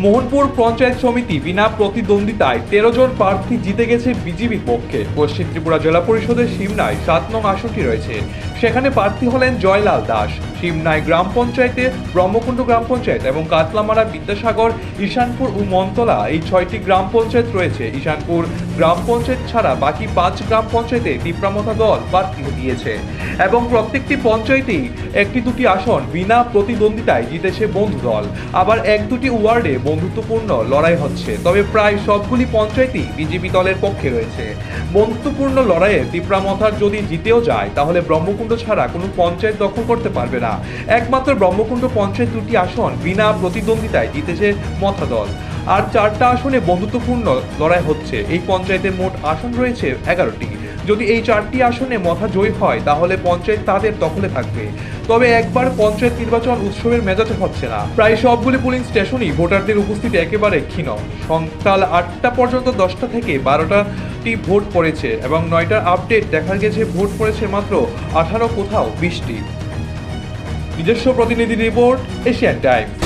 মোহনপুর পঞ্চায়েত সমিতি বিনা প্রতিদ্বন্দ্বিতায় 13 জন প্রার্থী জিতে গেছে বিজেপির পক্ষে। পশ্চিম ত্রিপুরা জেলা পরিষদের সিমনায় 7 নং আসনটি রয়েছে। সেখানে প্রার্থী হলেন জয়লাল দাস। সিমনাই গ্রাম পঞ্চায়েতে ব্রহ্মকুণ্ড গ্রাম পঞ্চায়েত এবং কাতলামারা, বিদ্যাসাগর, ঈশানপুর ও মনতলা এই 6টি গ্রাম পঞ্চায়েত রয়েছে। ঈশানপুর গ্রাম পঞ্চায়েত ছাড়া বাকি 5 গ্রাম পঞ্চায়েতে তিপ্রামথা দল প্রার্থী দিয়েছে এবং প্রত্যেকটি পঞ্চায়েতেই 1-2টি আসন বিনা প্রতিদ্বন্দ্বিতায় জিতেছে বন্ধু দল। আবার 1-2টি ওয়ার্ডে বন্ধুত্বপূর্ণ লড়াই হচ্ছে, তবে প্রায় সবগুলি পঞ্চায়েতই বিজেপি দলের পক্ষে রয়েছে। বন্ধুত্বপূর্ণ লড়াইয়ে তিপ্রামথার যদি জিতেও যায় তাহলে ব্রহ্মকুণ্ড ছাড়া কোনো পঞ্চায়েত দখল করতে পারবে না। একমাত্র ব্রহ্মকুণ্ড পঞ্চায়েত 2টি আসন বিনা প্রতিদ্বন্দ্বিতায় জিতেছে মথা দল। আর 4টা আসনে বন্ধুত্বপূর্ণ লড়াই হচ্ছে। এই পঞ্চায়েতে মোট আসন রয়েছে 11টি। যদি এই 4টি আসনে মথা জয়ী হয় তাহলে পঞ্চায়েত তাদের দখলে থাকবে। তবে একবার পঞ্চায়েত নির্বাচন উৎসবের মেজাজে হচ্ছে না। প্রায় সবগুলি পোলিং স্টেশনই ভোটারদের উপস্থিতি একেবারে ক্ষীণ। সকাল 8টা পর্যন্ত 10টা থেকে 12টি ভোট পড়েছে এবং 9টার আপডেট দেখা গেছে ভোট পড়েছে মাত্র 18, কোথাও 20টি। নিজস্ব প্রতিনিধি রিপোর্ট, এশিয়ান টাইমস।